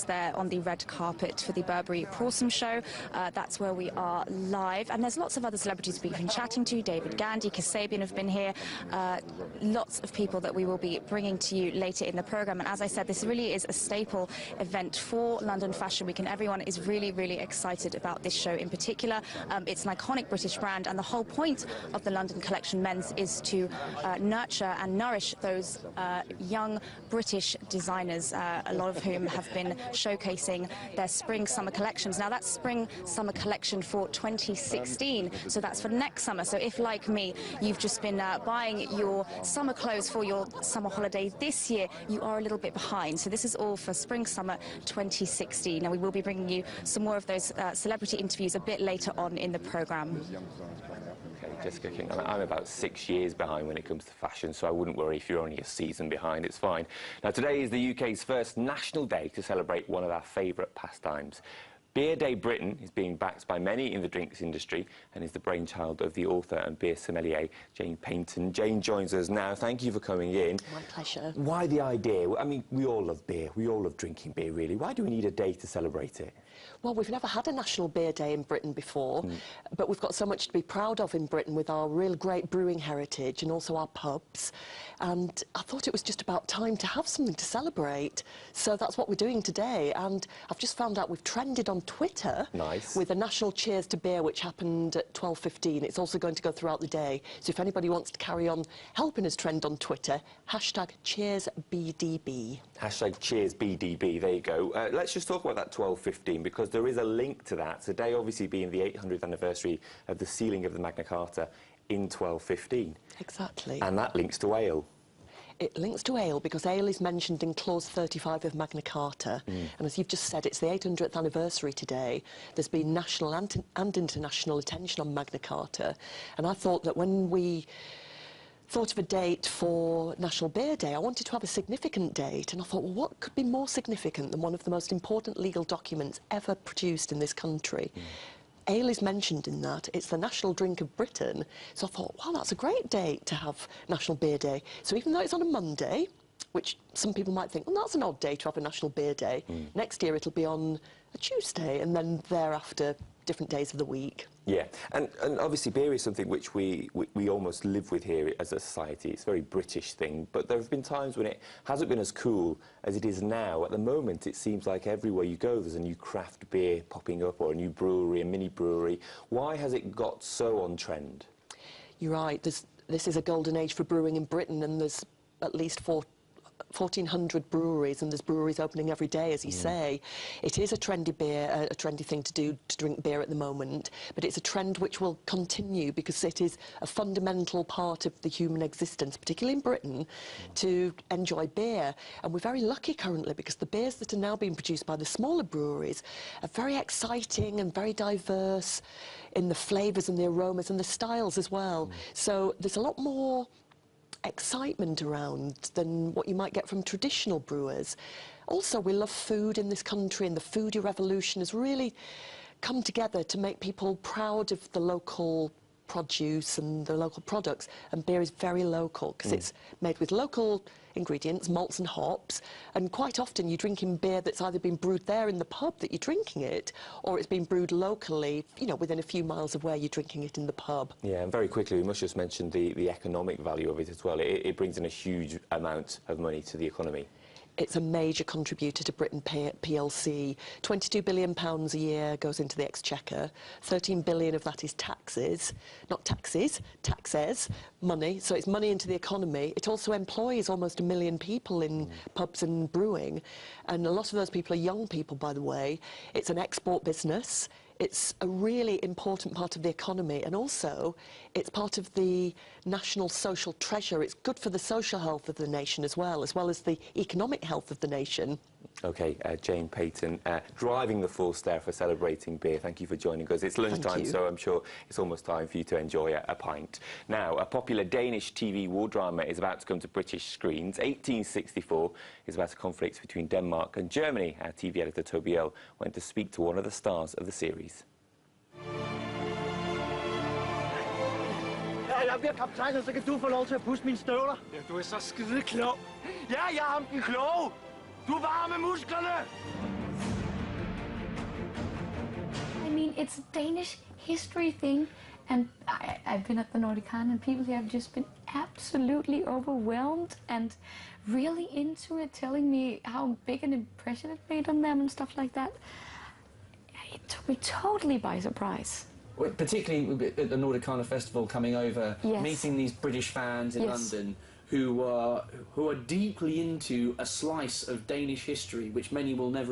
there on the red carpet for the Burberry Prawsome show. That's where we are live, and there's lots of other celebrities we've been chatting to. David Gandy, Kasabian have been here. Lots of people that we will be bringing to you later in the program. And as I said, this really is a staple event for London Fashion Week, and everyone is really, really excited about this show in particular. It's an iconic British brand, and the whole point of the London Collection Men's is to nurture and nourish those young British designers, a lot of whom have been showcasing their spring-summer collections. Now, that's spring-summer collection for 2016, so that's for next summer. So if, like me, you've just been buying your summer clothes for your summer holiday this year, you are a little bit behind. So this is all for spring-summer 2016. Now, we will be bringing you some more of those celebrity interviews a bit later on in the programme. Okay, Jessica King, I'm about 6 years behind when it comes to fashion, so I wouldn't worry if you're only a season behind, it's fine. Now, today is the UK's first national day to celebrate one of our favourite pastimes. Beer Day Britain is being backed by many in the drinks industry and is the brainchild of the author and beer sommelier, Jane Peyton. Jane joins us now. Thank you for coming in. My pleasure. Why the idea? I mean, we all love beer. We all love drinking beer, really. Why do we need a day to celebrate it? Well, we've never had a National Beer Day in Britain before, but we've got so much to be proud of in Britain with our real great brewing heritage and also our pubs. And I thought it was just about time to have something to celebrate. So that's what we're doing today. And I've just found out we've trended on Twitter with a national cheers to beer, which happened at 12:15. It's also going to go throughout the day. So if anybody wants to carry on helping us trend on Twitter, hashtag CheersBDB. Hashtag CheersBDB, there you go. Let's just talk about that 12:15, because there is a link to that. Today obviously being the 800th anniversary of the sealing of the Magna Carta in 12:15. Exactly. And that links to ale. It links to ale because ale is mentioned in Clause 35 of Magna Carta. And as you've just said, it's the 800th anniversary today. There's been national and international attention on Magna Carta. And I thought that when we thought of a date for National Beer Day, I wanted to have a significant date, and I thought, well, what could be more significant than one of the most important legal documents ever produced in this country? Ale is mentioned in that. It's the national drink of Britain. So I thought, wow, that's a great date to have National Beer Day. So even though it's on a Monday, which some people might think, well, that's an odd day to have a National Beer Day, next year it'll be on a Tuesday, and then thereafter different days of the week. Yeah, and obviously beer is something which we almost live with here as a society. It's a very British thing, but there have been times when it hasn't been as cool as it is now. At the moment, it seems like everywhere you go, there's a new craft beer popping up, or a new brewery, a mini brewery. Why has it got so on trend? You're right, this is a golden age for brewing in Britain, and there's at least 1,400 breweries, and there's breweries opening every day, as you say. It is a trendy beer, a trendy thing to do, to drink beer at the moment, but it's a trend which will continue because it is a fundamental part of the human existence, particularly in Britain, to enjoy beer. And we're very lucky currently because the beers that are now being produced by the smaller breweries are very exciting and very diverse in the flavours and the aromas and the styles as well. So there's a lot more excitement around than what you might get from traditional brewers. Also, we love food in this country, and the foodie revolution has really come together to make people proud of the local produce and the local products, and beer is very local because it's made with local ingredients, malts and hops, and quite often you're drinking beer that's either been brewed there in the pub that you're drinking it, or it's been brewed locally, you know, within a few miles of where you're drinking it in the pub. Yeah, and very quickly we must just mention the economic value of it as well. It brings in a huge amount of money to the economy. It's a major contributor to Britain PLC. £22 billion a year goes into the Exchequer. 13 billion of that is taxes, not taxes, taxes, money. So it's money into the economy. It also employs almost 1 million people in pubs and brewing. And a lot of those people are young people, by the way. It's an export business. It's a really important part of the economy, and also it's part of the national social treasure. It's good for the social health of the nation as well as the economic health of the nation. OK, Jane Peyton, driving the force there for celebrating beer. Thank you for joining us. It's lunchtime, so I'm sure it's almost time for you to enjoy a pint. Now, a popular Danish TV war drama is about to come to British screens. 1864 is about a conflict between Denmark and Germany. Our TV editor, Toby L, went to speak to one of the stars of the series. Jeg bliver kaptajn, og så kan du få lov til at pusse mine støvler. Ja, du er så skide klog. Ja, jeg er ham den kloge. Du varmer musklerne. it's a Danish history thing, and I've been at the Nordicon, and people here have just been absolutely overwhelmed and really into it, telling me how big an impression it made on them and stuff like that. It took me totally by surprise. Well, particularly at the Nordicana Festival, coming over, Yes. meeting these British fans in Yes. London who are deeply into a slice of Danish history which many will never